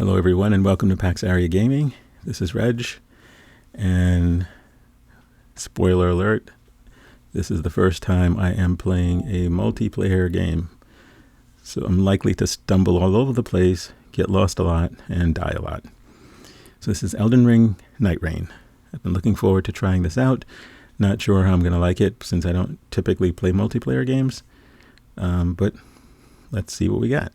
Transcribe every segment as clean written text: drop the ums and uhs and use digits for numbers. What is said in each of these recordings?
Hello everyone and welcome to PAX Area Gaming. This is Reg, and spoiler alert, this is the first time I am playing a multiplayer game. So I'm likely to stumble all over the place, get lost a lot, and die a lot. So this is Elden Ring Nightreign. I've been looking forward to trying this out. Not sure how I'm going to like it since I don't typically play multiplayer games. But let's see what we got.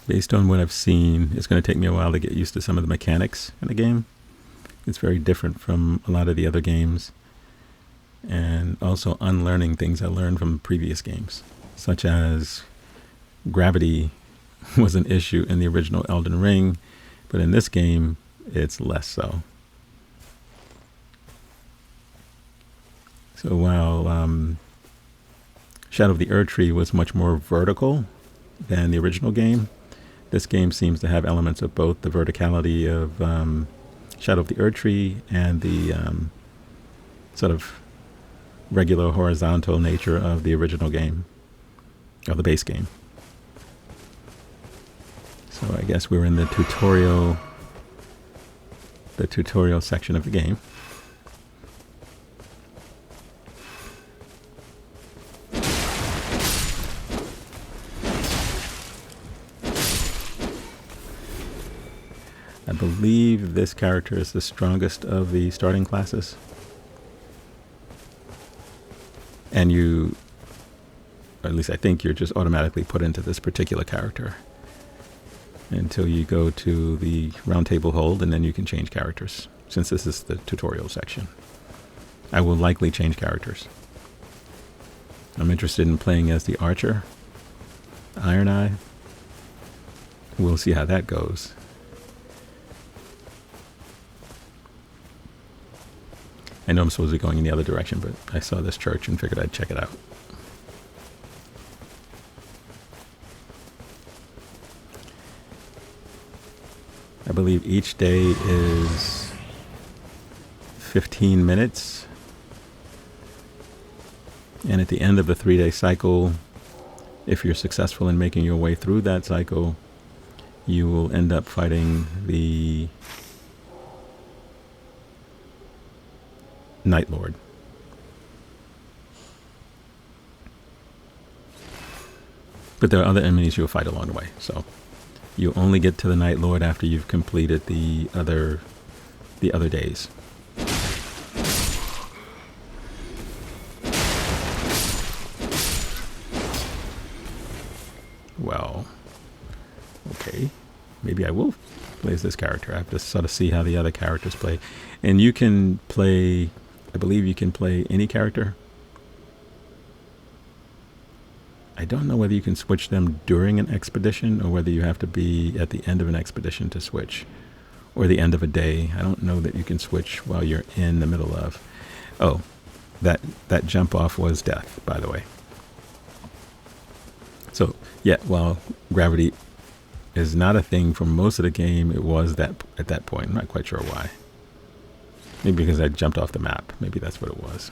Based on what I've seen, it's going to take me a while to get used to some of the mechanics in the game. It's very different from a lot of the other games, and also unlearning things I learned from previous games, such as gravity was an issue in the original Elden Ring, but in this game, it's less so. So while Shadow of the Erdtree was much more vertical than the original game, this game seems to have elements of both the verticality of Shadow of the Erdtree and the sort of regular horizontal nature of the original game, or the base game. So I guess we're in the tutorial section of the game. I believe this character is the strongest of the starting classes. And you, or at least I think you're just automatically put into this particular character until you go to the round table hold, and then you can change characters, since this is the tutorial section. I will likely change characters. I'm interested in playing as the archer, Iron Eye. We'll see how that goes. I know I'm supposed to be going in the other direction, but I saw this church and figured I'd check it out. I believe each day is 15 minutes. And at the end of the 3-day cycle, if you're successful in making your way through that cycle, you will end up fighting the Night Lord. But there are other enemies you'll fight along the way, so you only get to the Night Lord after you've completed the other days. Well, okay, maybe I will play as this character. I have to sort of see how the other characters play. And you can play, I believe you can play any character. I don't know whether you can switch them during an expedition or whether you have to be at the end of an expedition to switch, or the end of a day. I don't know that you can switch while you're in the middle of. Oh, that jump off was death, by the way. So yeah, while gravity is not a thing for most of the game, it was that at that point. I'm not quite sure why. Maybe because I jumped off the map. Maybe that's what it was.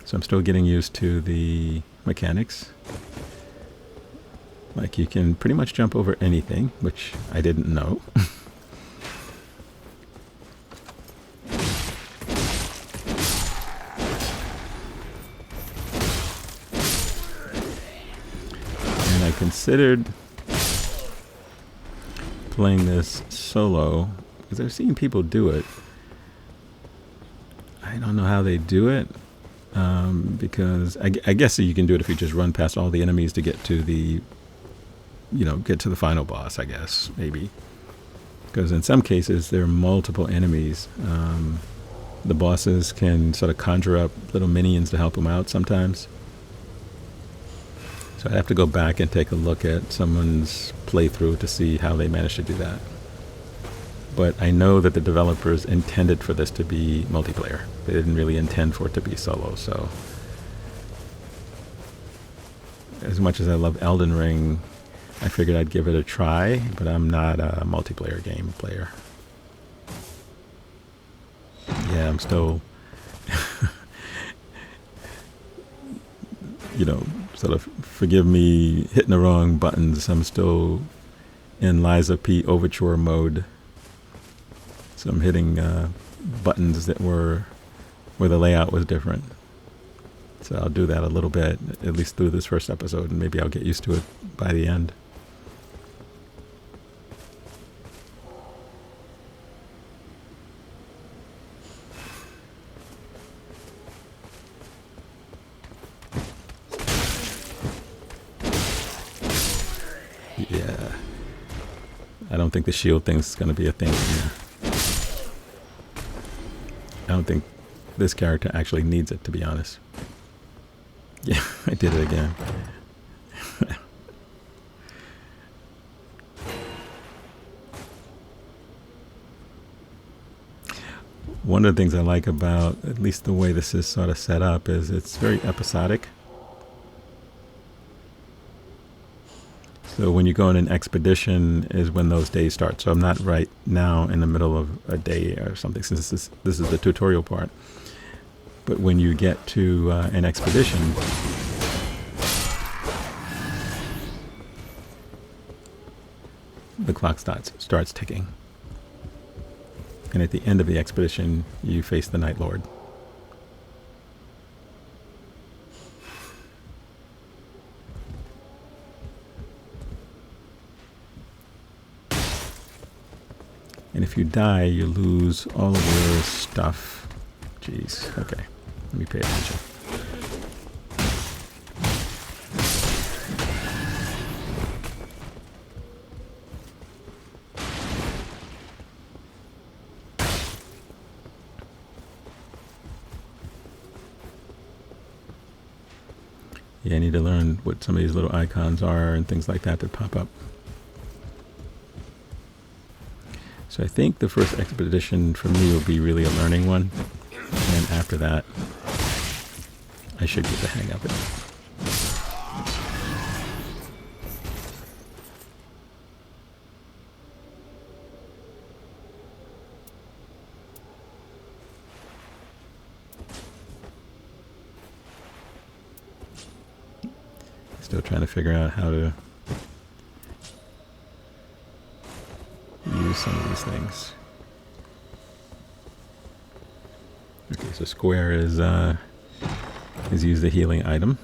So I'm still getting used to the mechanics. Like, you can pretty much jump over anything, which I didn't know. considered playing this solo because I've seen people do it. I don't know how they do it because I guess you can do it if you just run past all the enemies to get to the, get to the final boss, I guess, maybe. Because in some cases there are multiple enemies. The bosses can sort of conjure up little minions to help them out sometimes. So I'd have to go back and take a look at someone's playthrough to see how they managed to do that. But I know that the developers intended for this to be multiplayer. They didn't really intend for it to be solo, so... As much as I love Elden Ring, I figured I'd give it a try, but I'm not a multiplayer game player. Yeah, I'm still... sort of forgive me hitting the wrong buttons. I'm still in Liza P. Overture mode. So I'm hitting buttons that were where the layout was different. So I'll do that a little bit, at least through this first episode, and maybe I'll get used to it by the end. Yeah. I don't think the shield thing's going to be a thing here. I don't think this character actually needs it, to be honest. Yeah, I did it again. One of the things I like about at least the way this is sort of set up is it's very episodic. So when you go on an expedition is when those days start. So I'm not right now in the middle of a day or something, since this is the tutorial part. But when you get to an expedition, the clock starts ticking. And at the end of the expedition, you face the Night Lord. And if you die, you lose all of your stuff. Jeez. Okay. Let me pay attention. Yeah, I need to learn what some of these little icons are and things like that pop up. So I think the first expedition for me will be really a learning one. And after that, I should get the hang of it. Still trying to figure out how to use some of these things. Okay, so square is use the healing item.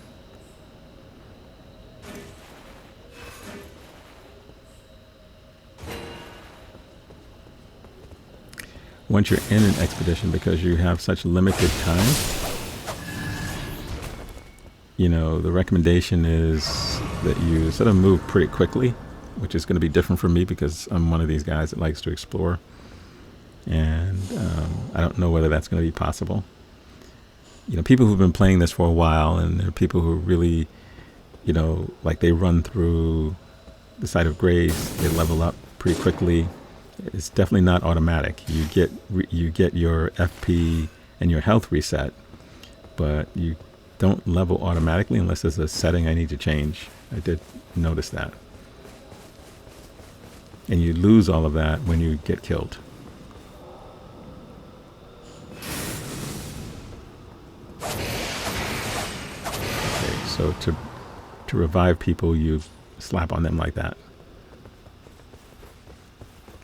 Once you're in an expedition, because you have such limited time, the recommendation is that you sort of move pretty quickly, which is going to be different for me because I'm one of these guys that likes to explore. And I don't know whether that's going to be possible. People who've been playing this for a while, and there are people who really, like they run through the site of grace, they level up pretty quickly. It's definitely not automatic. You get your FP and your health reset, but you don't level automatically unless there's a setting I need to change. I did notice that. And you lose all of that when you get killed. Okay, so to revive people, you slap on them like that,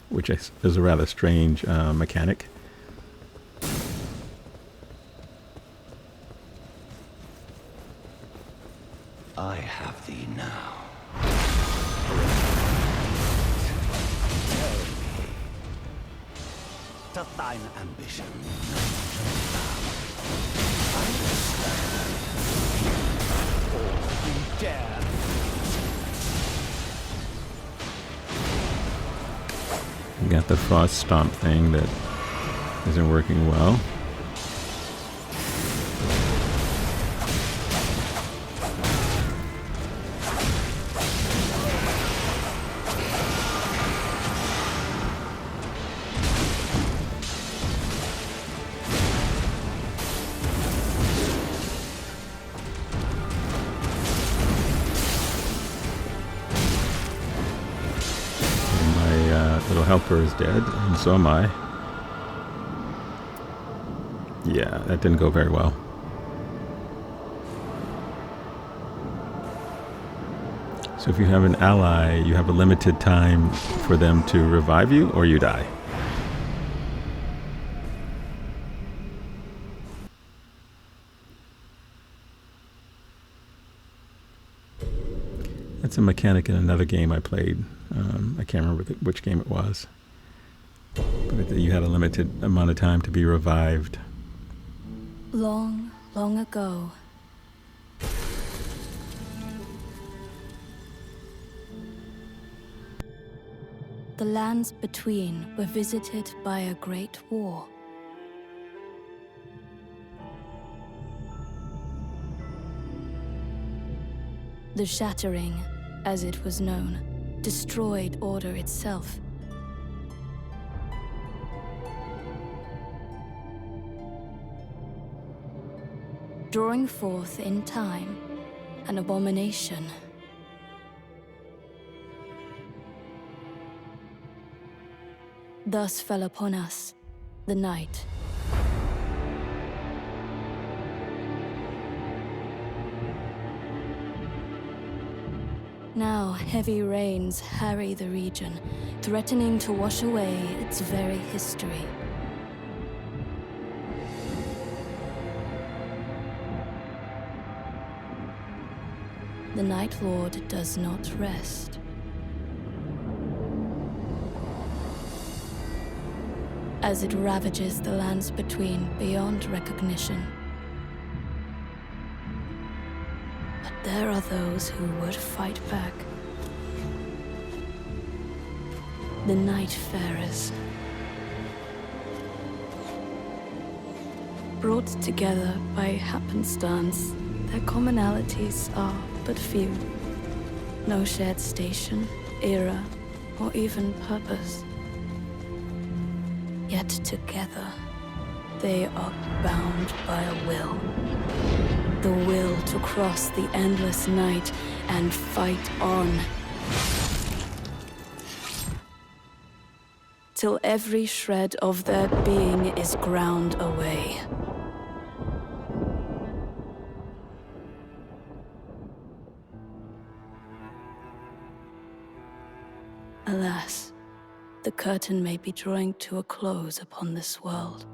which is a rather strange mechanic. I have thee now. scatter thine ambition. Or you dare. We got the frost stomp thing that isn't working well. Little helper is dead, and so am I. Yeah, that didn't go very well. So if you have an ally, you have a limited time for them to revive you, or you die. That's a mechanic in another game I played. I can't remember which game it was. But you had a limited amount of time to be revived. Long, long ago, the lands between were visited by a great war. The Shattering, as it was known, destroyed order itself. Drawing forth in time an abomination. Thus fell upon us the night. Now heavy rains harry the region, threatening to wash away its very history. The Night Lord does not rest. As it ravages the lands between beyond recognition. But there are those who would fight back. The Nightfarers. Brought together by happenstance, their commonalities are but few. No shared station, era, or even purpose. Yet together, they are bound by a will. The will to cross the endless night and fight on. Till every shred of their being is ground away. Alas, the curtain may be drawing to a close upon this world.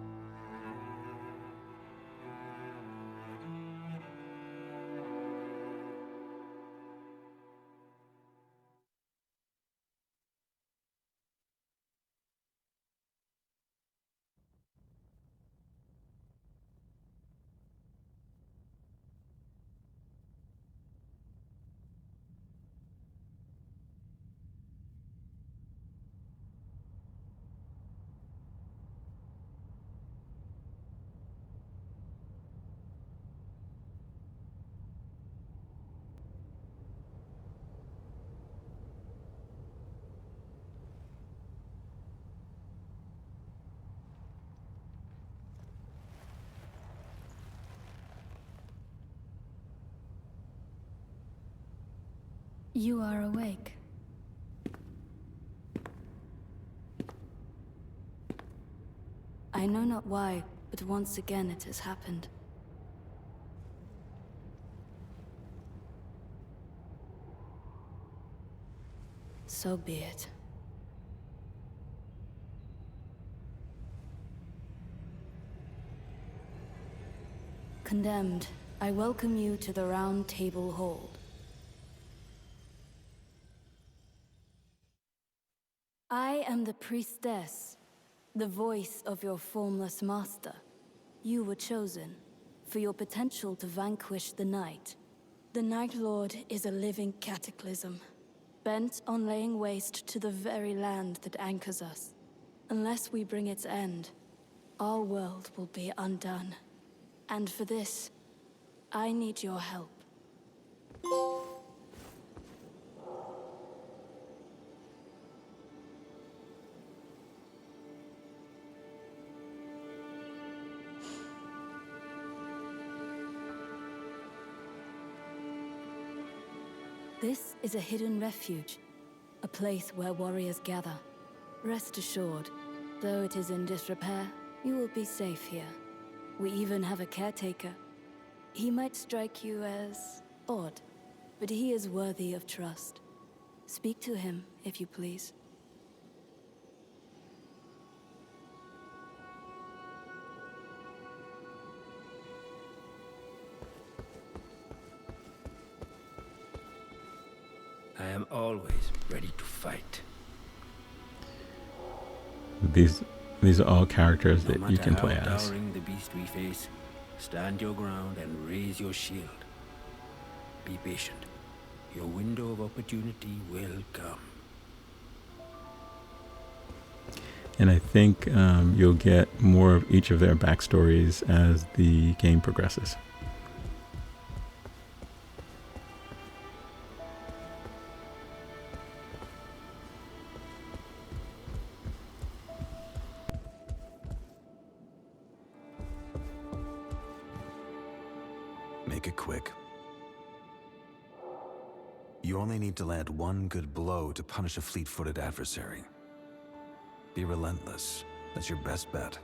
You are awake. I know not why, but once again it has happened. So be it. Condemned, I welcome you to the Round Table Hold. I am the priestess, The voice of your formless master. You were chosen for your potential to vanquish the night. The Night Lord is a living cataclysm, bent on laying waste to the very land that anchors us. Unless we bring its end, our world will be undone. And for this, I need your help. This is a hidden refuge, a place where warriors gather. Rest assured, though it is in disrepair, you will be safe here. We even have a caretaker. He might strike you as odd, but he is worthy of trust. Speak to him, if you please. I am always ready to fight. These are all characters that you can play No matter how as. towering the beast we face, stand your ground and raise your shield. Be patient. Your window of opportunity will come. And I think you'll get more of each of their backstories as the game progresses. Make it quick. You only need to land one good blow to punish a fleet-footed adversary. Be relentless. That's your best bet.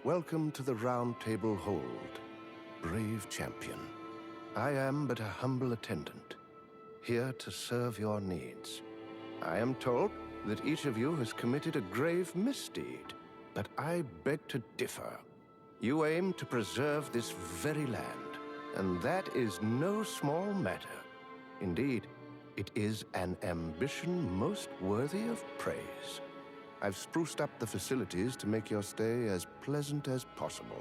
Welcome to the Round Table Hold, brave champion. I am but a humble attendant, here to serve your needs. I am told that each of you has committed a grave misdeed, but I beg to differ. You aim to preserve this very land, and that is no small matter. Indeed, it is an ambition most worthy of praise. I've spruced up the facilities to make your stay as pleasant as possible.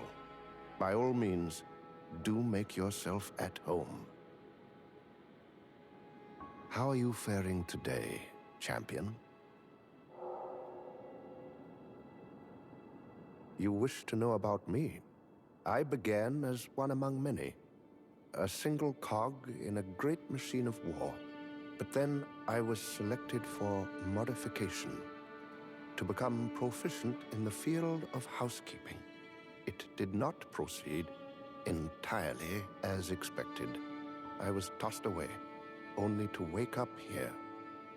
By all means, do make yourself at home. How are you faring today, champion? You wish to know about me? I began as one among many, a single cog in a great machine of war. But then I was selected for modification, to become proficient in the field of housekeeping. It did not proceed entirely as expected. I was tossed away, only to wake up here,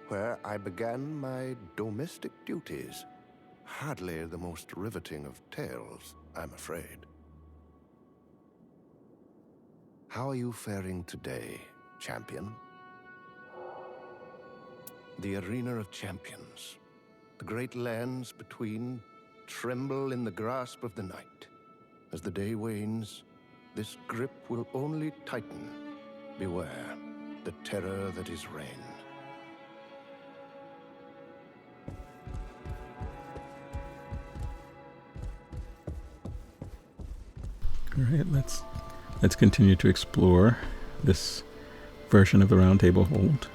where I began my domestic duties. Hardly the most riveting of tales, I'm afraid. How are you faring today, champion? The arena of champions. The great lands between tremble in the grasp of the night. As the day wanes, this grip will only tighten. Beware the terror that is rain. All right, let's continue to explore this version of the Round Table Hold.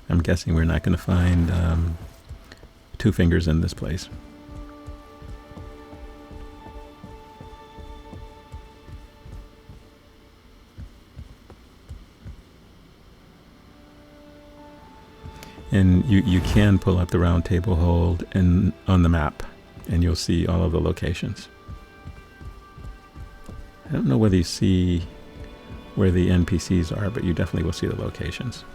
I'm guessing we're not going to find two fingers in this place. And you can pull up the round table hold on the map, and you'll see all of the locations. I don't know whether you see where the NPCs are, but you definitely will see the locations.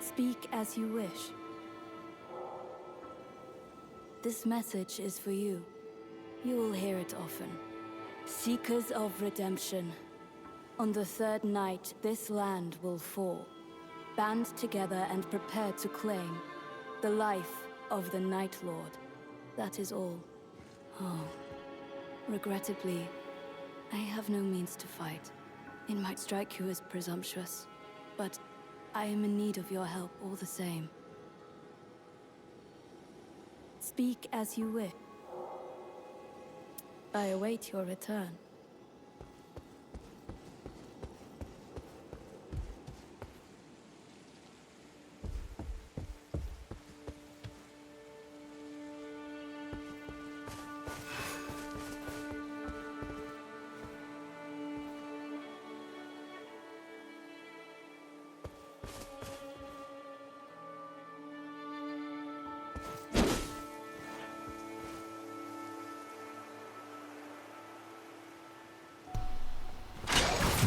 Speak as you wish. This message is for you. You will hear it often. Seekers of redemption. On the third night, this land will fall. Band together and prepare to claim the life of the Night Lord. That is all. Oh. Regrettably, I have no means to fight. It might strike you as presumptuous, but I am in need of your help all the same. Speak as you wish. I await your return.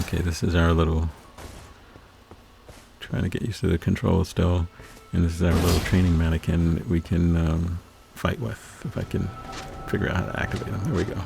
Okay, this is our little, trying to get used to the controls still, and this is our little training mannequin that we can fight with, if I can figure out how to activate them. There we go.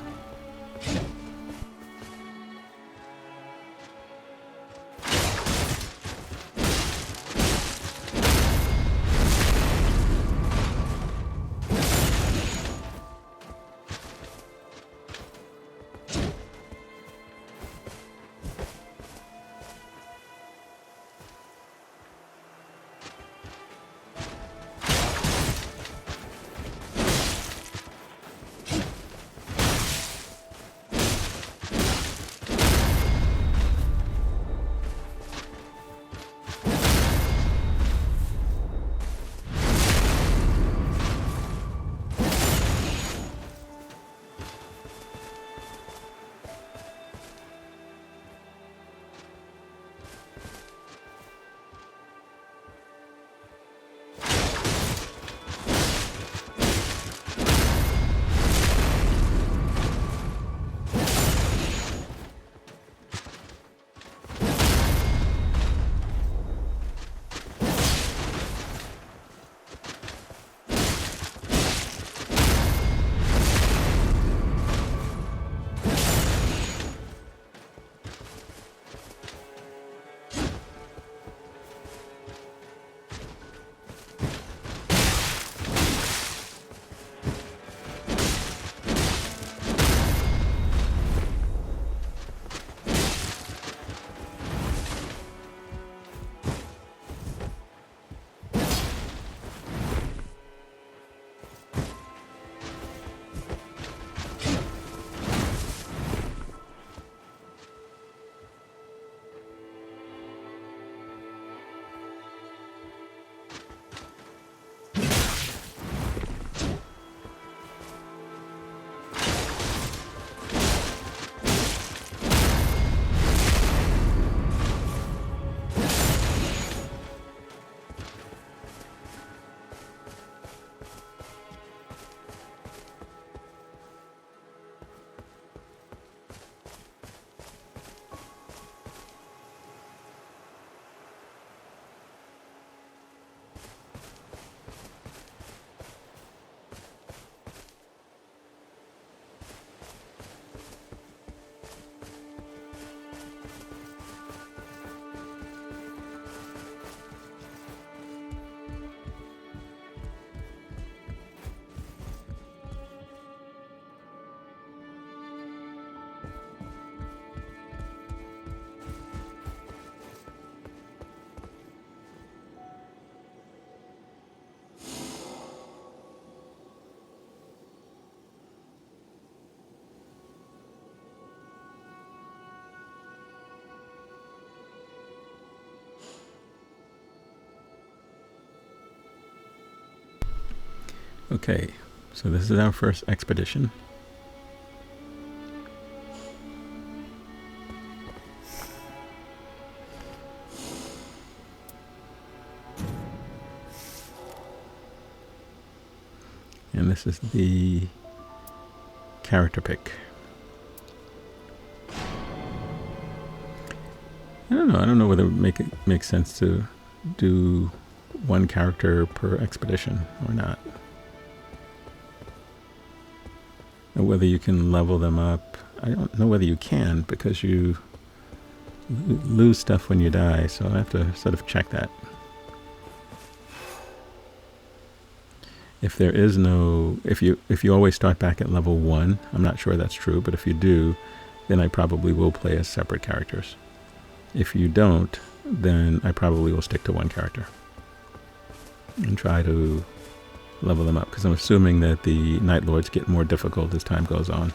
Okay, so this is our first expedition. And this is the character pick. I don't know whether it would make sense to do one character per expedition or not. Or whether you can level them up. I don't know whether you can, because you lose stuff when you die, so I have to sort of check that. If there is no, if you always start back at level 1, I'm not sure that's true, but if you do, then I probably will play as separate characters. If you don't, then I probably will stick to one character and try to level them up, because I'm assuming that the Night Lords get more difficult as time goes on.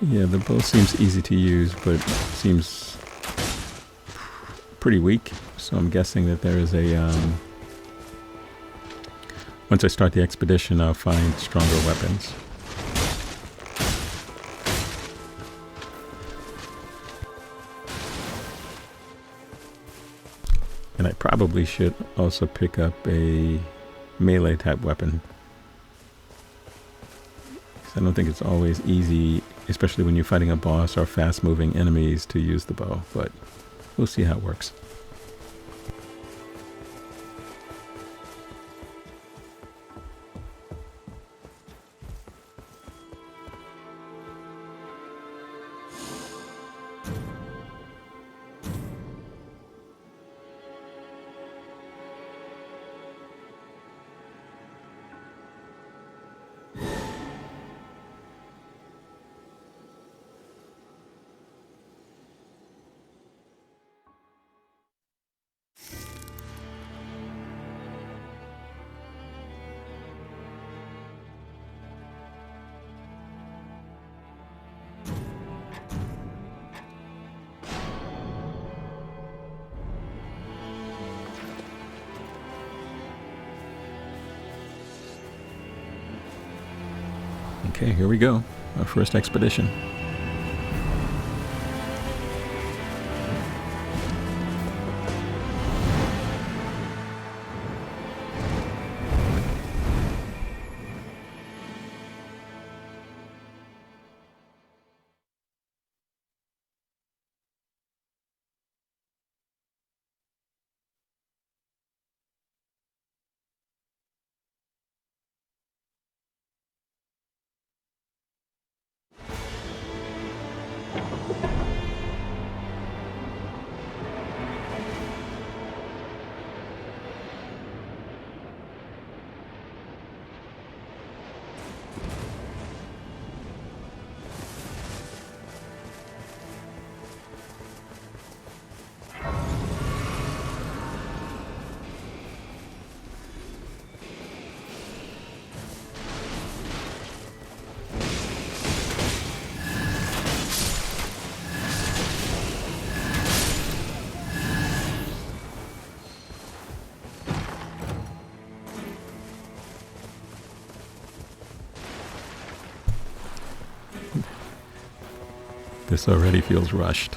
Yeah, the bow seems easy to use, but seems pretty weak. So I'm guessing that there is a... once I start the expedition, I'll find stronger weapons. And I probably should also pick up a melee type weapon. I don't think it's always easy, especially when you're fighting a boss or fast-moving enemies, to use the bow, but we'll see how it works. Okay, here we go. Our first expedition. This already feels rushed.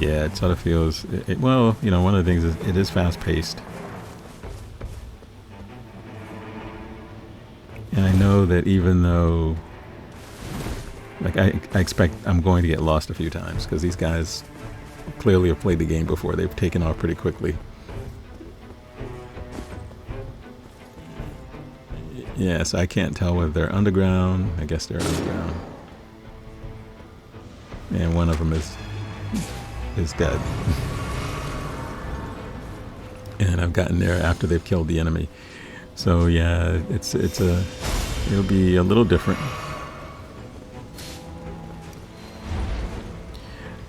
Yeah, it sort of feels, well, you know, one of the things is it is fast-paced. And I know that even though Like, I expect I'm going to get lost a few times because these guys clearly have played the game before. They've taken off pretty quickly. Yes, I can't tell whether they're underground. I guess they're underground. And one of them is dead. And I've gotten there after they've killed the enemy. So yeah, it'll be a little different.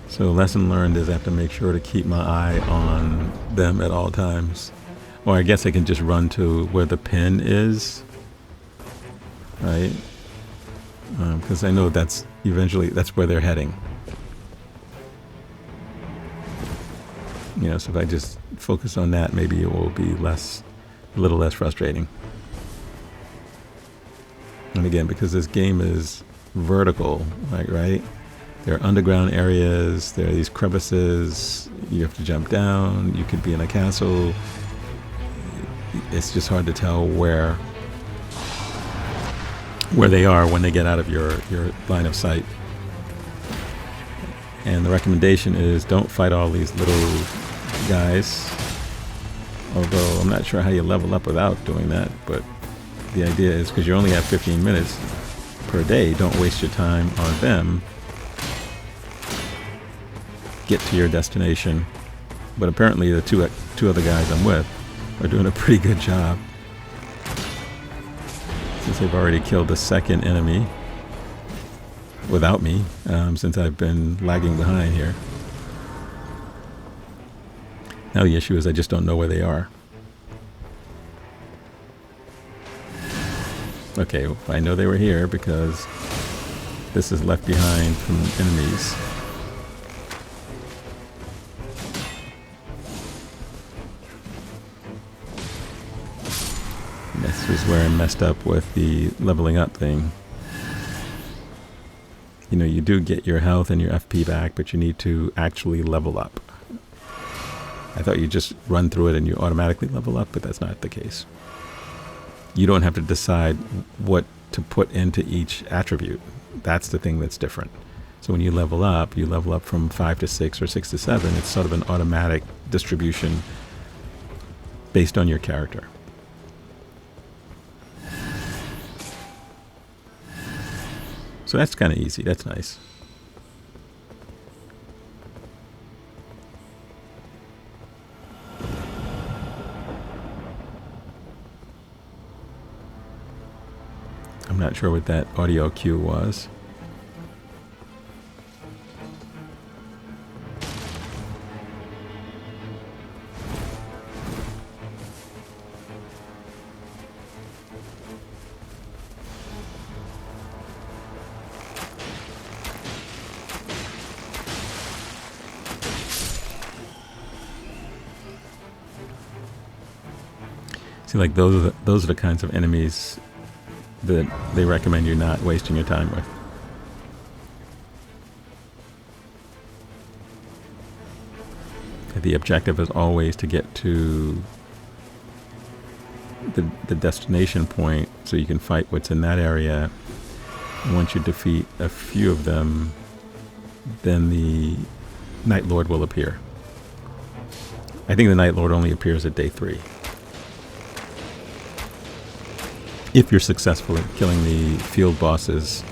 So lesson learned is I have to make sure to keep my eye on them at all times. Or I guess I can just run to where the pin is, right? Because I know that's where they're heading. You know, so if I just focus on that, maybe it will be a little less frustrating. And again, because this game is vertical, like, right? There are underground areas, there are these crevices, you have to jump down, you could be in a castle. It's just hard to tell where they are when they get out of your line of sight. And the recommendation is don't fight all these little guys. Although I'm not sure how you level up without doing that, but the idea is because you only have 15 minutes per day, don't waste your time on them. Get to your destination. But apparently the two other guys I'm with are doing a pretty good job, since they've already killed the second enemy without me, since I've been lagging behind here. Now the issue is I just don't know where they are. Okay, well, I know they were here because this is left behind from enemies. This is where I messed up with the leveling up thing. You know, you do get your health and your FP back, but you need to actually level up. I thought you just run through it and you automatically level up, but that's not the case. You don't have to decide what to put into each attribute. That's the thing that's different. So when you level up from 5 to 6 or 6 to 7. It's sort of an automatic distribution based on your character. So that's kind of easy. That's nice. I'm not sure what that audio cue was. See, like those are the kinds of enemies that they recommend you not wasting your time with. The objective is always to get to the destination point so you can fight what's in that area. And once you defeat a few of them, then the Night Lord will appear. I think the Night Lord only appears at day 3. If you're successful at killing the field bosses.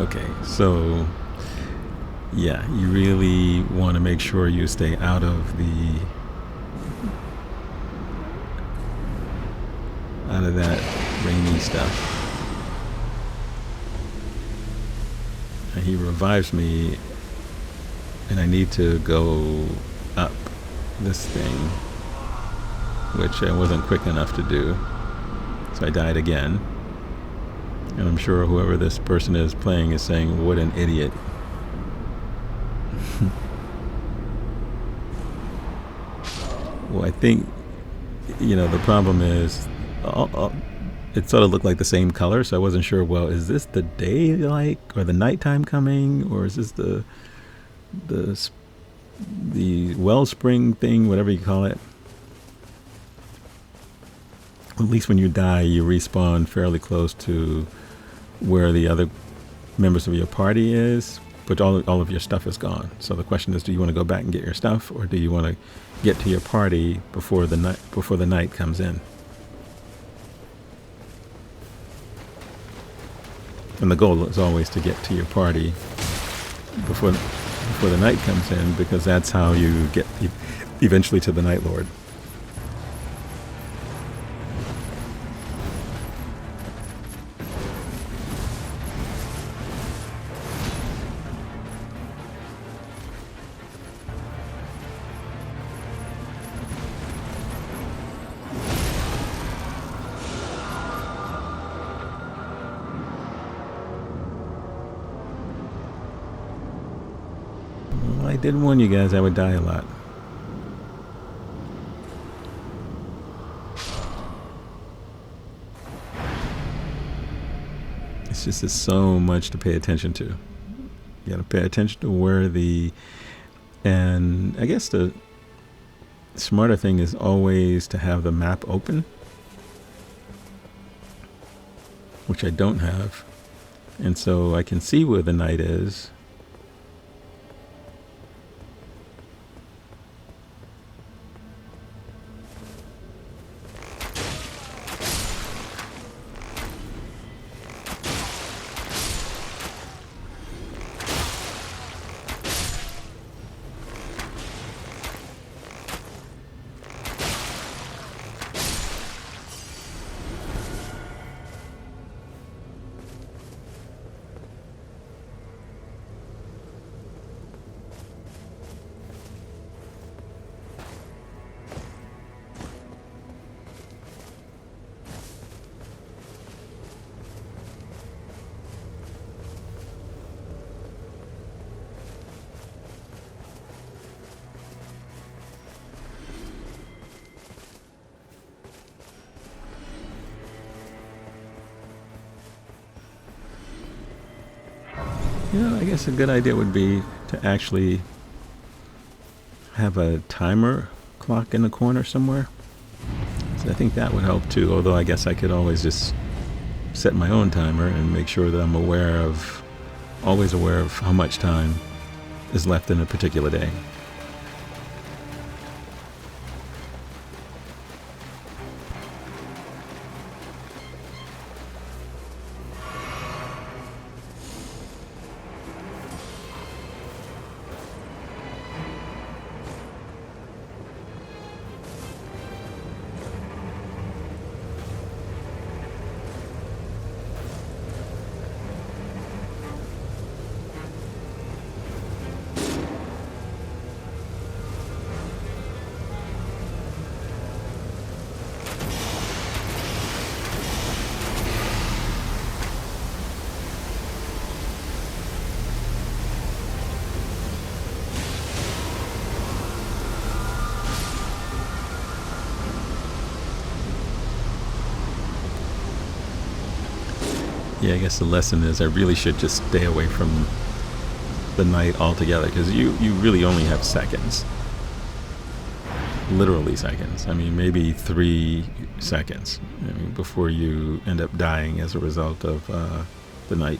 Okay, so yeah, you really want to make sure you stay out of that rainy stuff. And he revives me, and I need to go up this thing, which I wasn't quick enough to do. So I died again. And I'm sure whoever this person is playing is saying, what an idiot. Well, I think, the problem is it sort of looked like the same color, so I wasn't sure, well, is this the daylight or the nighttime coming, or is this the wellspring thing, whatever you call it. At least when you die, you respawn fairly close to where the other members of your party is, but all of your stuff is gone. So the question is, do you want to go back and get your stuff, or do you want to get to your party before the night comes in? And the goal is always to get to your party before the night comes in, because that's how you get eventually to the Night Lord. I did warn you guys I would die a lot. It's just there's so much to pay attention to. You gotta pay attention to and I guess the smarter thing is always to have the map open, which I don't have. And so I can see where the night is. I guess a good idea would be to actually have a timer clock in the corner somewhere. So I think that would help too, although I guess I could always just set my own timer and make sure that I'm always aware of how much time is left in a particular day. Yeah, I guess the lesson is I really should just stay away from the night altogether, because you really only have seconds. Literally seconds. I mean, maybe 3 seconds before you end up dying as a result of the night.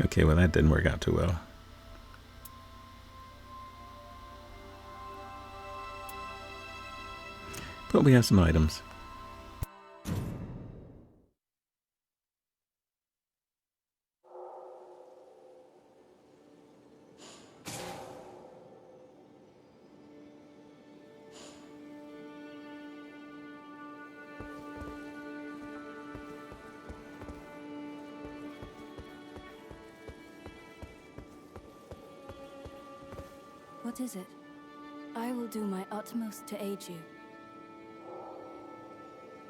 Okay, well that didn't work out too well. But we have some items. What is it? I will do my utmost to aid you.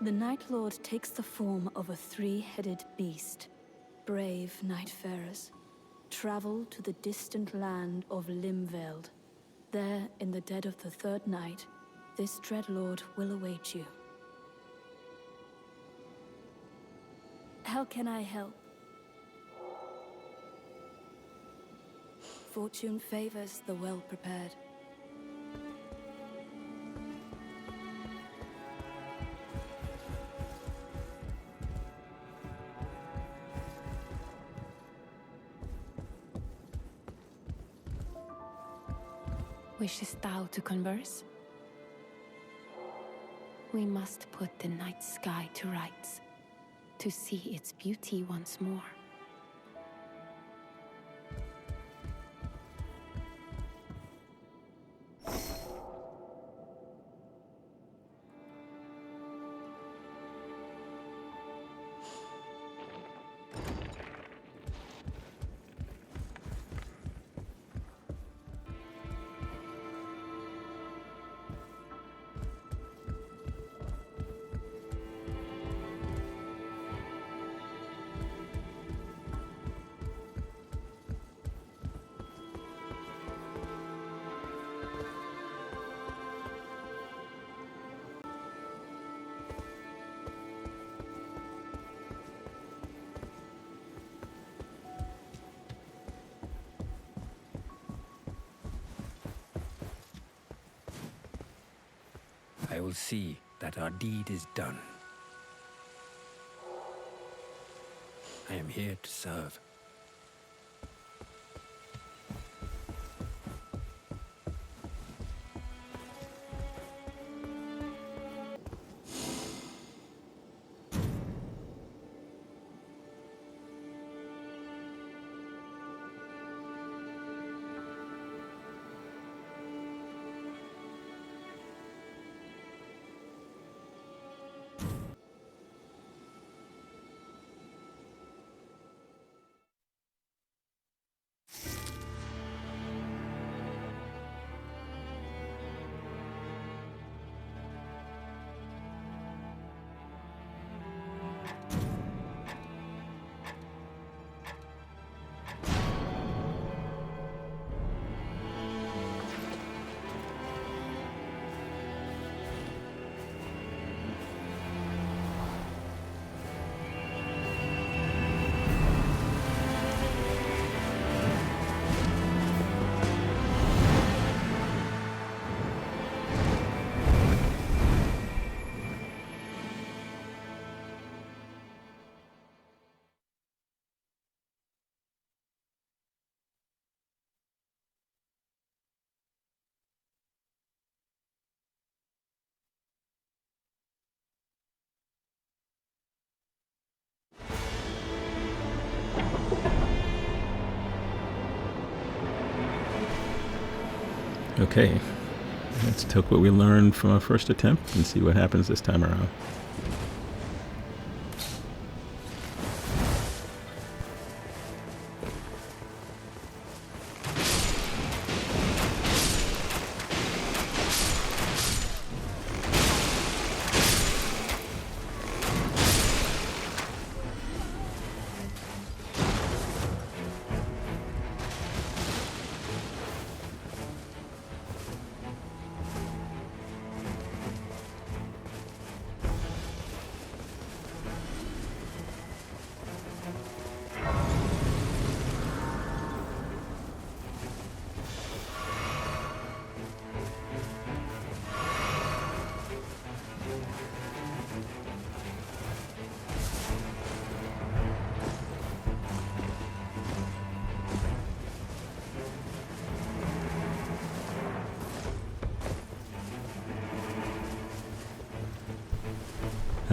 The Night Lord takes the form of a three-headed beast. Brave Nightfarers, travel to the distant land of Limveld. There, in the dead of the third night, this Dreadlord will await you. How can I help? Fortune favors the well-prepared. Wishest thou to converse? We must put the night sky to rights, to see its beauty once more. I will see that our deed is done. I am here to serve. Okay, let's take what we learned from our first attempt and see what happens this time around.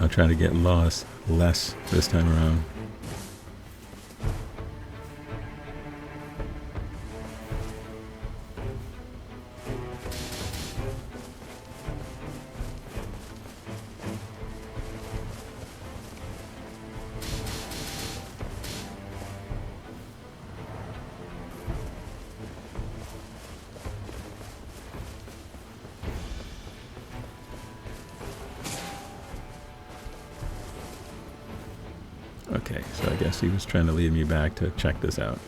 I'll try to get lost less this time around. Okay, so I guess he was trying to lead me back to check this out.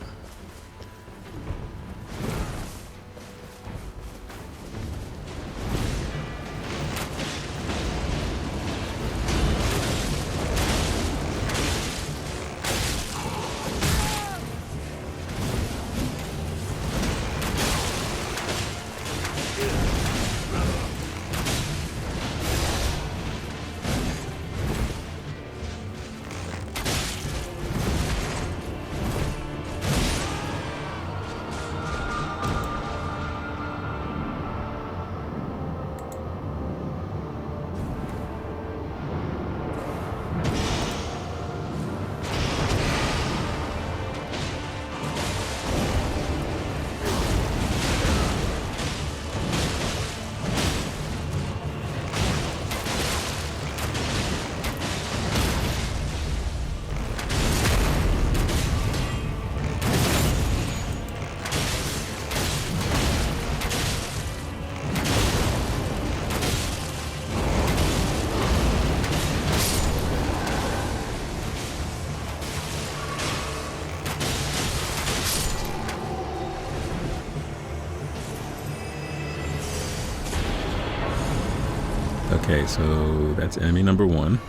Okay, so that's enemy number 1.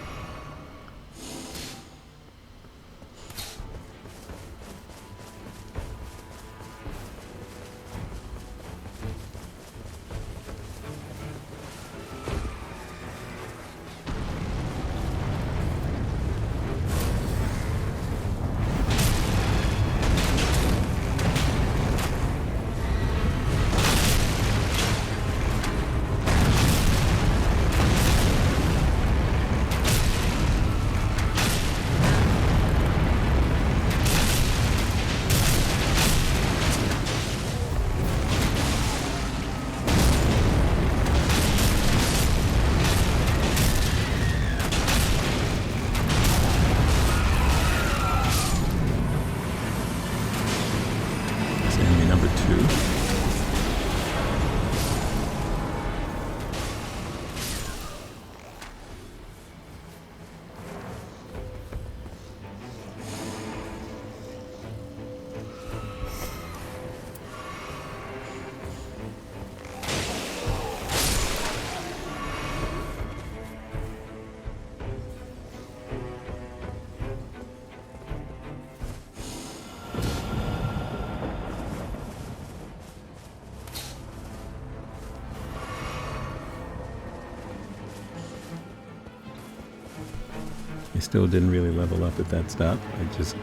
I still didn't really level up at that stop. I just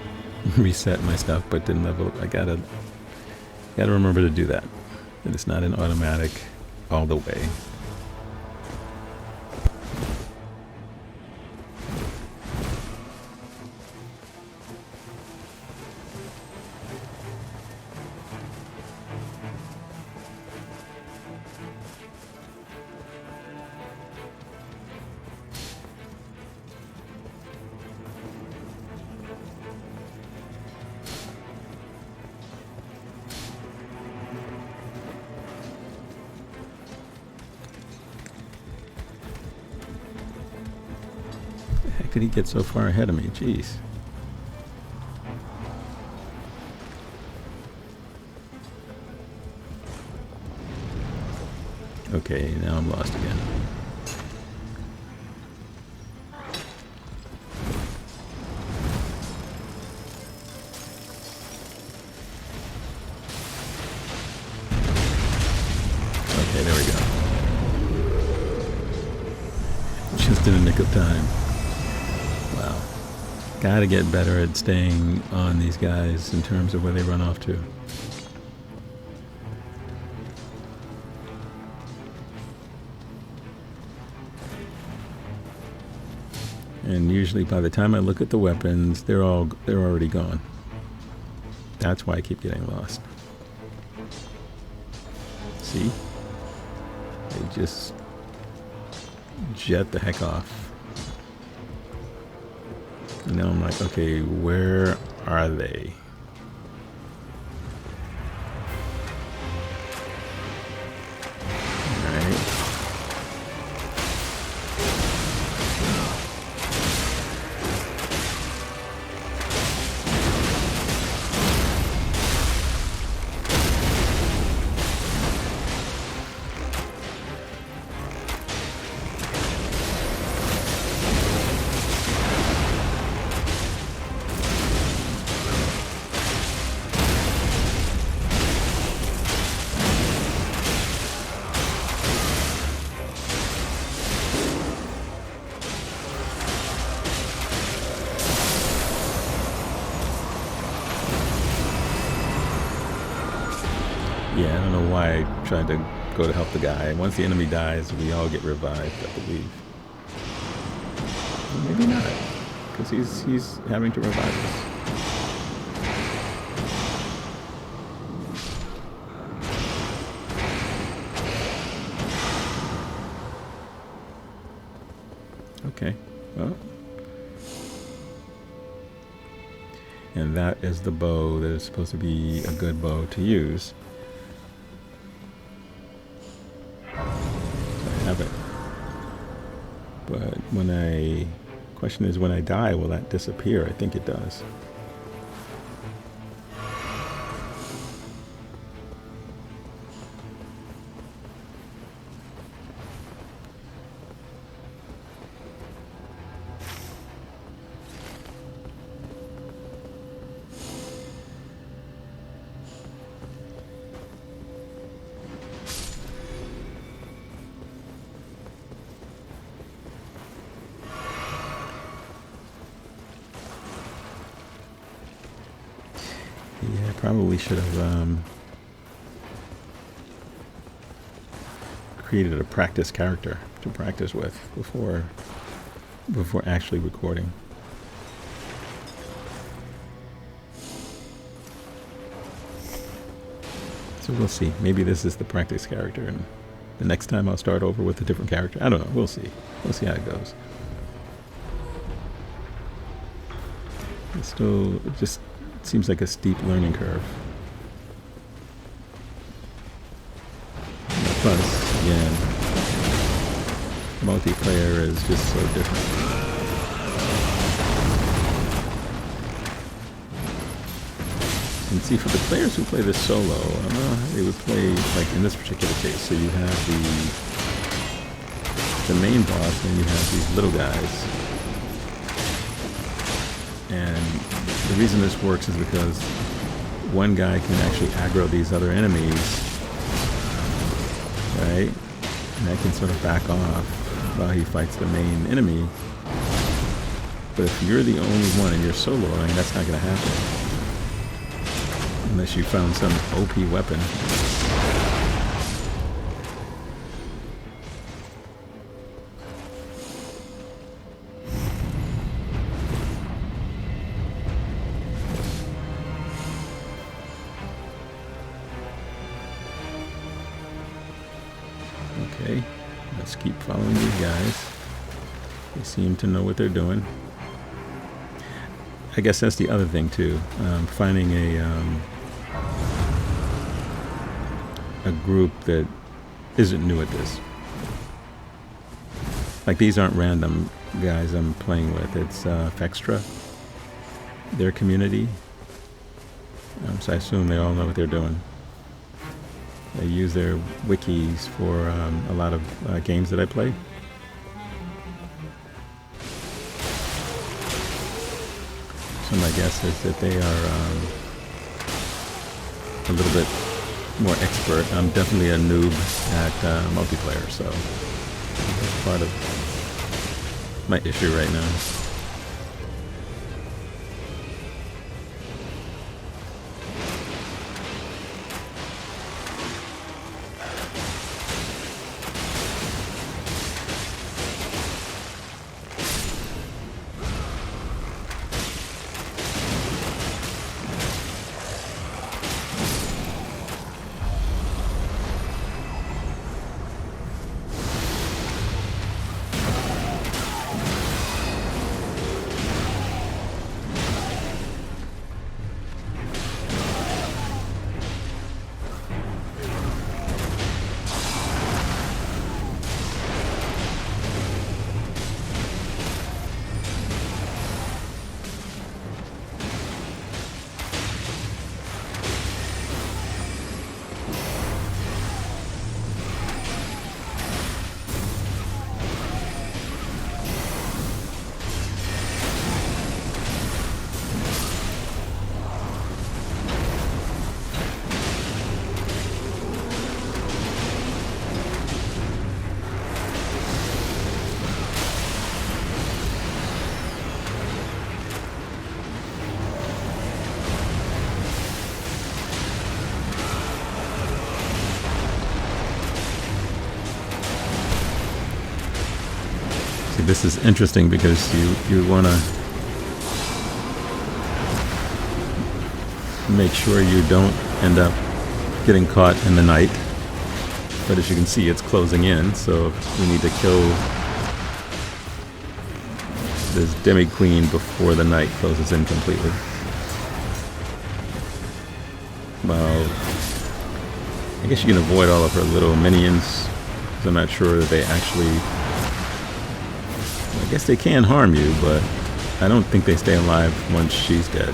reset my stuff, but didn't level up. I gotta remember to do that. And it's not an automatic all the way. How could he get so far ahead of me? Jeez. Okay, now I'm lost again. Okay, there we go. Just in the nick of time. Wow. Gotta get better at staying on these guys in terms of where they run off to. And usually by the time I look at the weapons, they're already gone. That's why I keep getting lost. See? They just jet the heck off. And now I'm like, okay, where are they? Yeah, I don't know why I tried to go to help the guy. Once the enemy dies, we all get revived, I believe. Or maybe not, because he's having to revive us. Okay, well. And that is the bow that is supposed to be a good bow to use. Have it. But question is, when I die, will that disappear? I think it does. Yeah, I probably should have created a practice character to practice with before actually recording. So we'll see. Maybe this is the practice character, and the next time I'll start over with a different character. I don't know. We'll see. We'll see how it goes. It just seems like a steep learning curve. Plus, again, multiplayer is just so different. And see, for the players who play this solo, I don't know how they would play, like in this particular case. So you have the main boss, and you have these little guys. And the reason this works is because one guy can actually aggro these other enemies, right? And I can sort of back off while he fights the main enemy. But if you're the only one and you're soloing, that's not going to happen. Unless you found some OP weapon. Okay, let's keep following these guys. They seem to know what they're doing. I guess that's the other thing too. Finding a group that isn't new at this. Like, these aren't random guys I'm playing with. It's Fextra, their community. So I assume they all know what they're doing. They use their wikis for a lot of games that I play. So my guess is that they are a little bit more expert. I'm definitely a noob at multiplayer, so that's part of my issue right now. This is interesting because you want to make sure you don't end up getting caught in the night. But as you can see, it's closing in, so we need to kill this demi-queen before the night closes in completely. Well, I guess you can avoid all of her little minions, because I'm not sure that they actually... I guess they can harm you, but I don't think they stay alive once she's dead.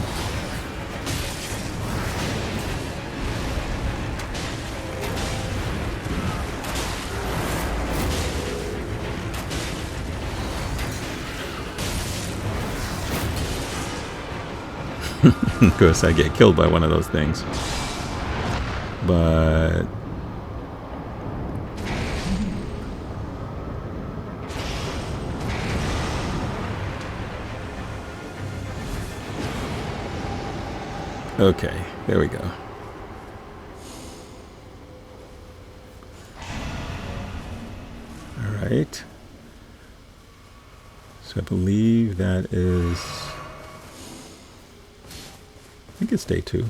Of course, I get killed by one of those things. But... okay, there we go. All right. So I believe that is... I think it's day 2.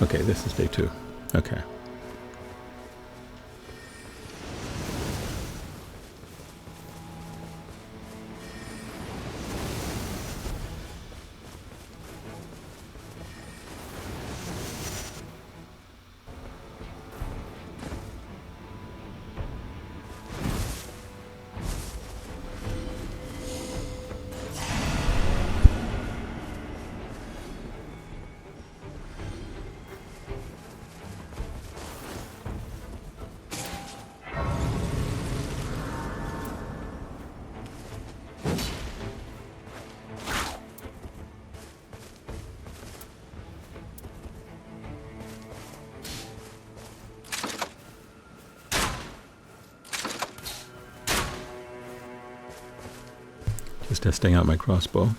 Okay, this is day 2. Okay. Just testing out my crossbow.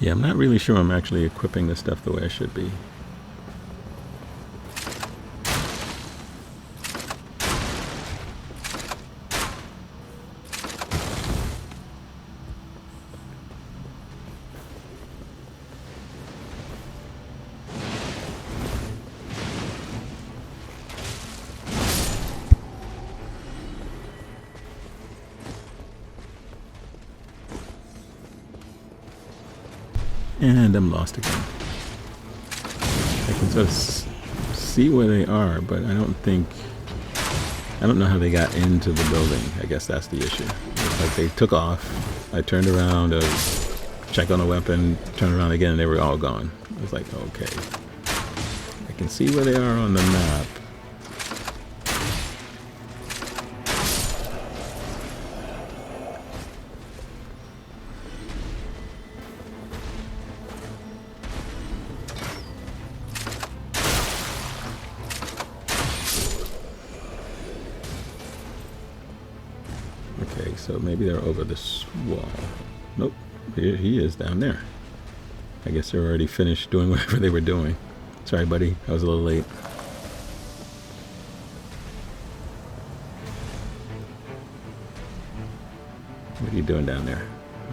Yeah, I'm not really sure I'm actually equipping this stuff the way I should be. And I'm lost again. I can just see where they are, but I don't know how they got into the building. I guess that's the issue. It's like they took off. I turned around to check on a weapon, turned around again, and they were all gone. I was like, okay. I can see where they are on the map. Okay, so maybe they're over this wall. Nope, here he is down there. I guess they're already finished doing whatever they were doing. Sorry, buddy, I was a little late. What are you doing down there?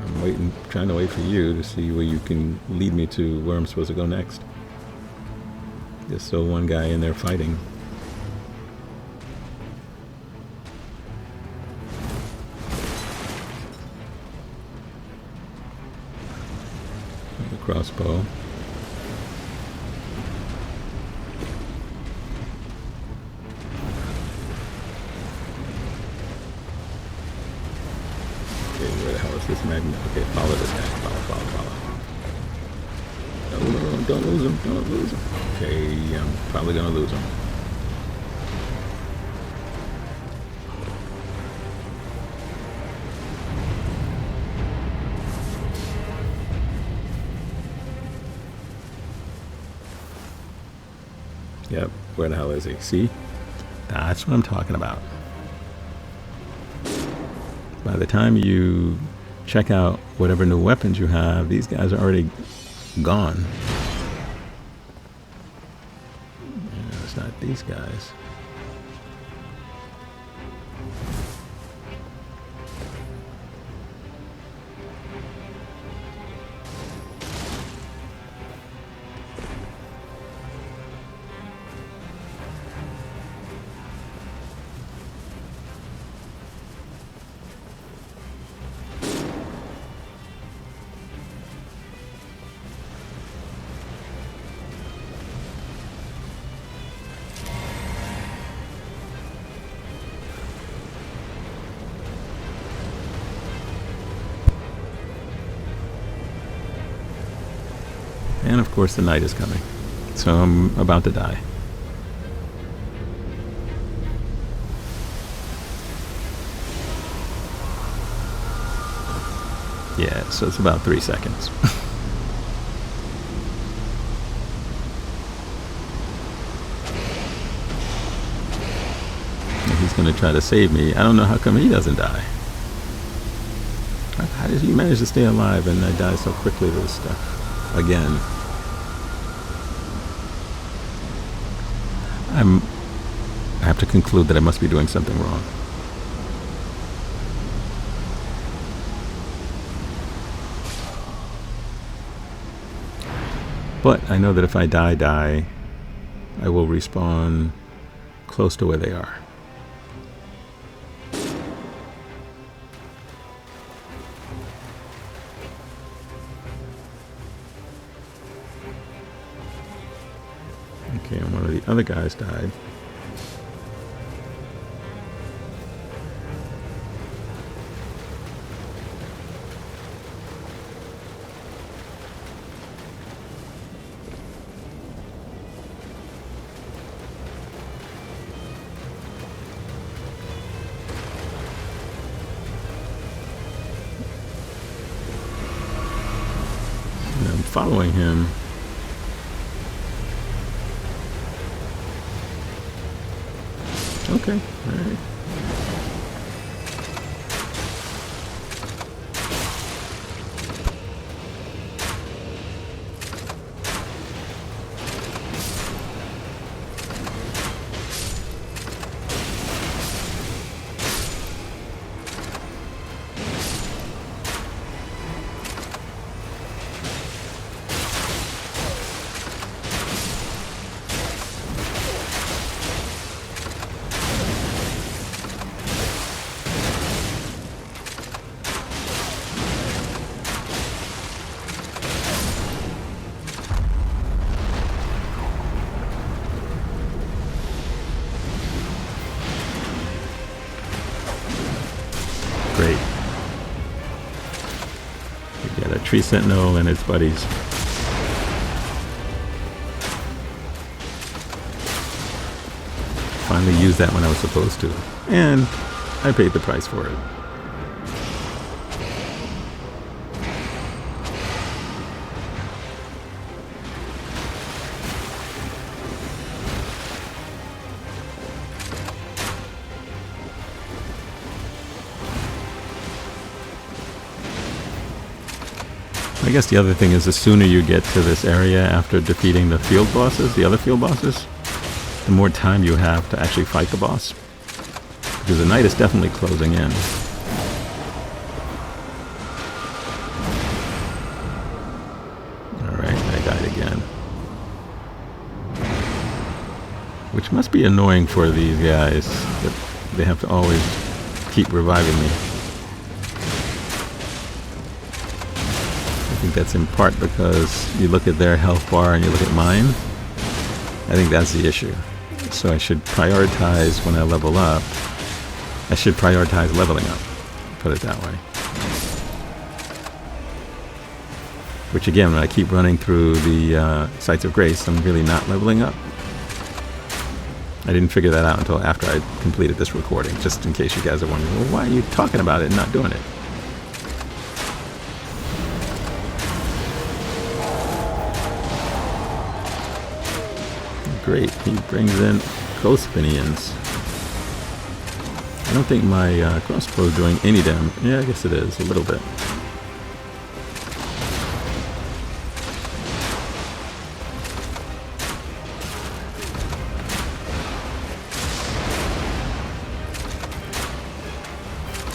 I'm waiting, trying to wait for you to see where you can lead me to where I'm supposed to go next. There's still one guy in there fighting. Crossbow. Okay, where the hell is this magnet? Okay, follow this guy. Follow. No, don't lose him. Don't lose him. Okay, I'm probably gonna lose him. Yep, where the hell is he? See? That's what I'm talking about. By the time you check out whatever new weapons you have, these guys are already gone. Yeah, it's not these guys. And of course the night is coming, so I'm about to die. Yeah, so it's about 3 seconds. He's gonna try to save me. I don't know how come he doesn't die. How did you manage to stay alive and I die so quickly to this stuff? Again. I have to conclude that I must be doing something wrong. But I know that if I die, I will respawn close to where they are. Okay, and one of the other guys died. And I'm following him. Okay, all right. Tree Sentinel and its buddies. Finally used that when I was supposed to. And I paid the price for it. I guess the other thing is the sooner you get to this area after defeating the field bosses, the other field bosses, the more time you have to actually fight the boss. Because the night is definitely closing in. Alright, I died again. Which must be annoying for these guys, that they have to always keep reviving me. I think that's in part because you look at their health bar and you look at mine. I think that's the issue. So I should prioritize when I level up. I should prioritize leveling up, put it that way. Which again, when I keep running through the Sites of Grace, I'm really not leveling up. I didn't figure that out until after I completed this recording, just in case you guys are wondering, well, why are you talking about it and not doing it? Great, he brings in Cospinians. I don't think my crossbow is doing any damage. Yeah, I guess it is, a little bit.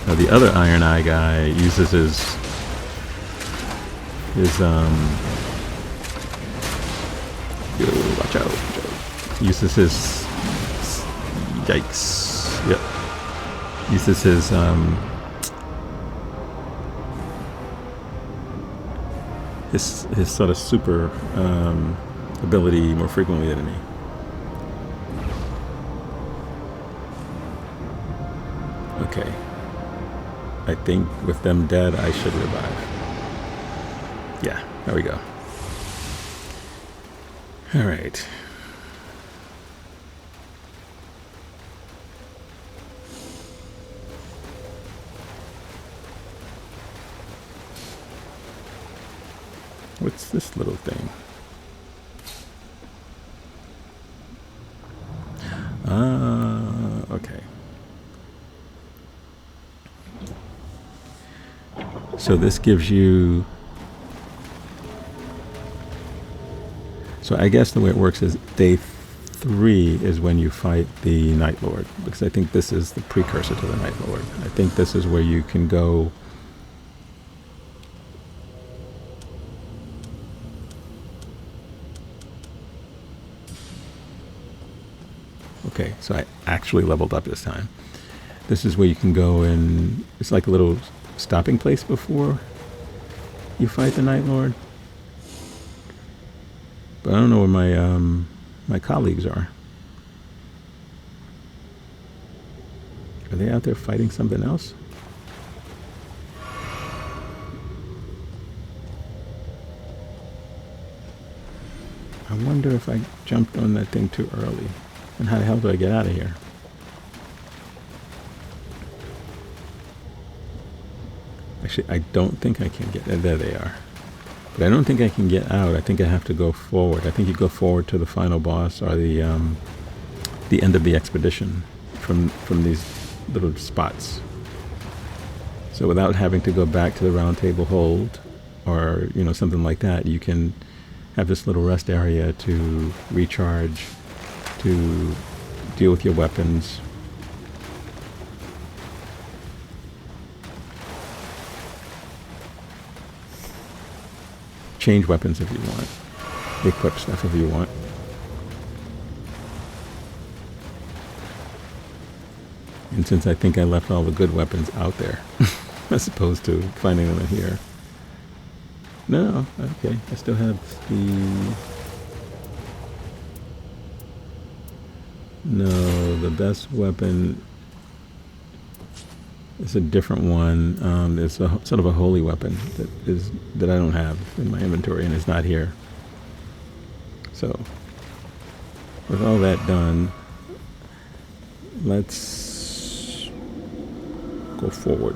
Now the other Iron Eye guy uses his watch out. Uses his yikes. Yep. Uses his sort of super ability more frequently than me. Okay. I think with them dead, I should revive. Yeah, there we go. All right. What's this little thing? Okay. So this gives you... So I guess the way it works is day 3 is when you fight the Night Lord, because I think this is the precursor to the Night Lord. I think this is where you can go... Okay, so I actually leveled up this time. This is where you can go and... It's like a little stopping place before you fight the Night Lord. But I don't know where my colleagues are. Are they out there fighting something else? I wonder if I jumped on that thing too early. And how the hell do I get out of here? Actually, I don't think I can get... There they are. But I don't think I can get out. I think I have to go forward. I think you go forward to the final boss or the end of the expedition from these little spots. So without having to go back to the round table hold or, you know, something like that, you can have this little rest area to recharge, to deal with your weapons. Change weapons if you want. Equip stuff if you want. And since I think I left all the good weapons out there, as opposed to finding them in here. No, okay. I still have the... No, the best weapon... It's a different one. There's a sort of a holy weapon that I don't have in my inventory and is not here. So, with all that done, let's go forward.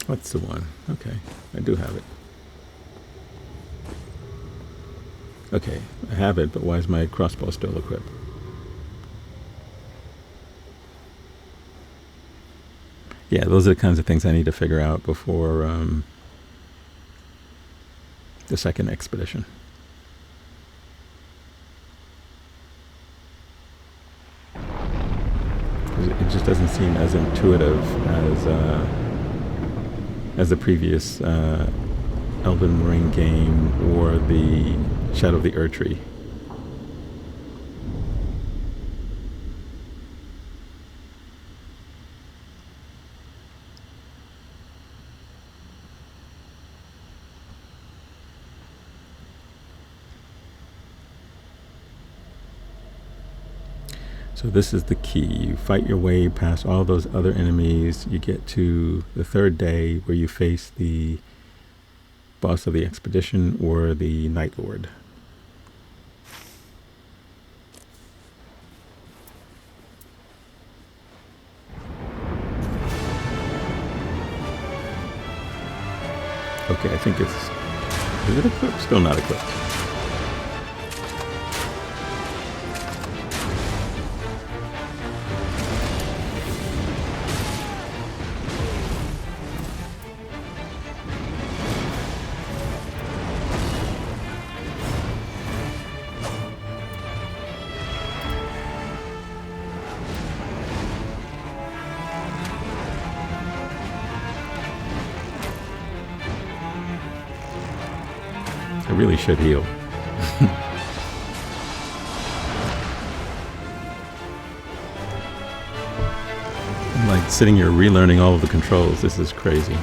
What's the one? Okay, I do have it. Okay, I have it, but why is my crossbow still equipped? Yeah, those are the kinds of things I need to figure out before the second expedition. It just doesn't seem as intuitive as the previous Elden Ring game or the Shadow of the Erdtree. So this is the key. You fight your way past all those other enemies. You get to the third day where you face the boss of the expedition or the Night Lord. Okay, I think is it equipped? Still not equipped. I really should heal. I'm like sitting here relearning all of the controls. This is crazy.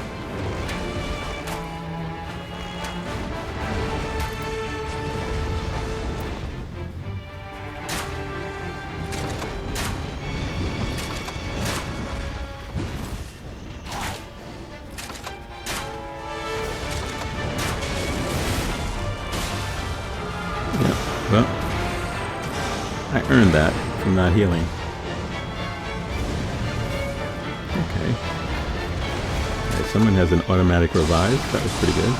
Well, I earned that from not healing. Okay. Alright, someone has an automatic revive. That was pretty good.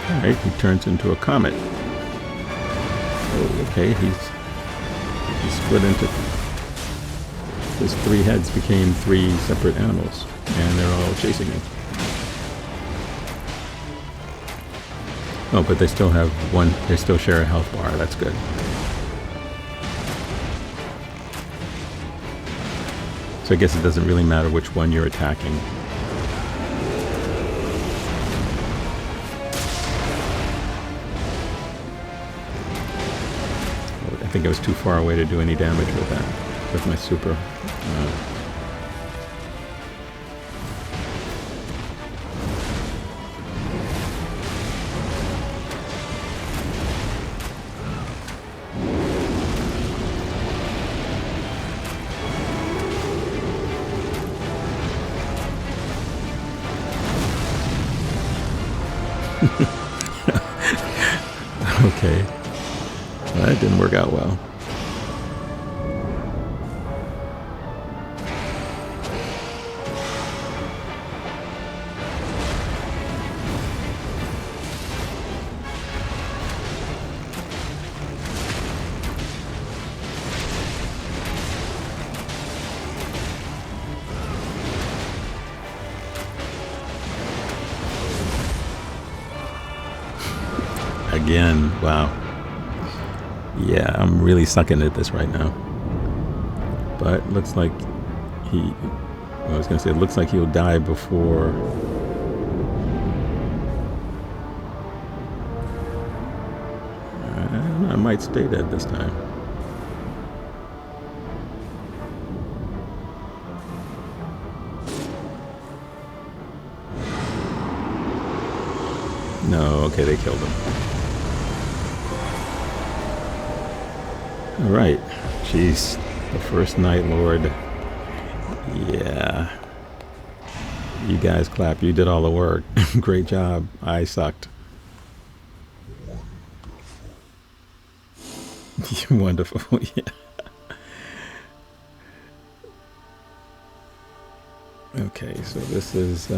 Alright, he turns into a comet. Oh, okay, he's split into... His three heads became three separate animals, and they're all chasing him. Oh, but they still have one, they still share a health bar, that's good. So I guess it doesn't really matter which one you're attacking. I think I was too far away to do any damage with that, with my super. Okay. Well, that didn't work out well. Again, wow. Yeah, I'm really sucking at this right now. But looks like I was going to say, it looks like he'll die before. I might stay dead this time. No, okay, they killed him. Alright, jeez, the first Night Lord. Yeah. You guys clap, you did all the work. Great job. I sucked. Wonderful, yeah. Okay, so this is,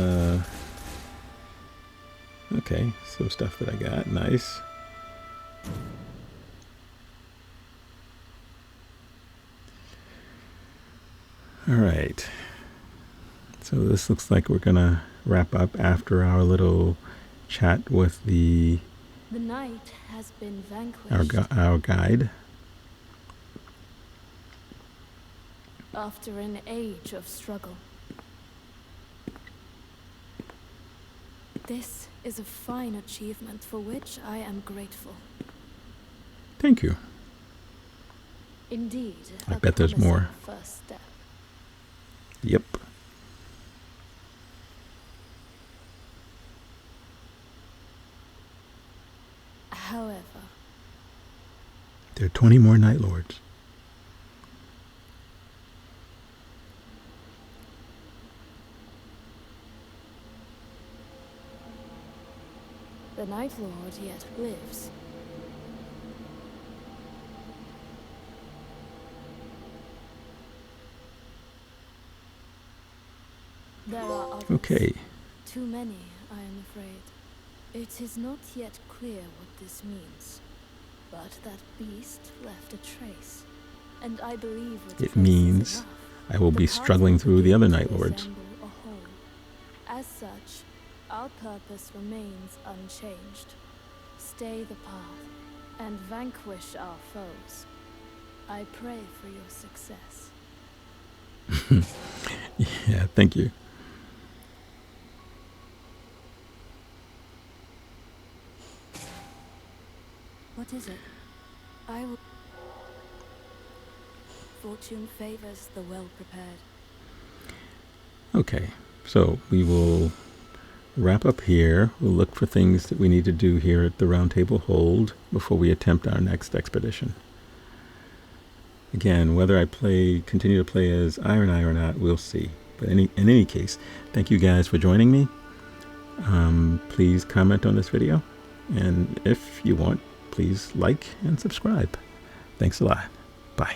okay, some stuff that I got. Nice. All right. So this looks like we're going to wrap up after our little chat with the night has been vanquished. Our guide. After an age of struggle. This is a fine achievement for which I am grateful. Thank you. Indeed. I bet there's more. First step. Yep. However, there are 20 more Night Lords. the Night Lord yet lives. There are others. Okay. Too many, I am afraid. It is not yet clear what this means, but that beast left a trace, and I believe it means enough. I will be struggling through the other Night Lords. As such, our purpose remains unchanged. Stay the path and vanquish our foes. I pray for your success. Yeah, thank you. What is it? I will... Fortune favors the well-prepared. Okay, so we will wrap up here. We'll look for things that we need to do here at the Round Table Hold before we attempt our next expedition. Again, whether I continue to play as Nighreign or not, we'll see. But in any case, thank you guys for joining me. Please comment on this video, and if you want, please like and subscribe. Thanks a lot. Bye.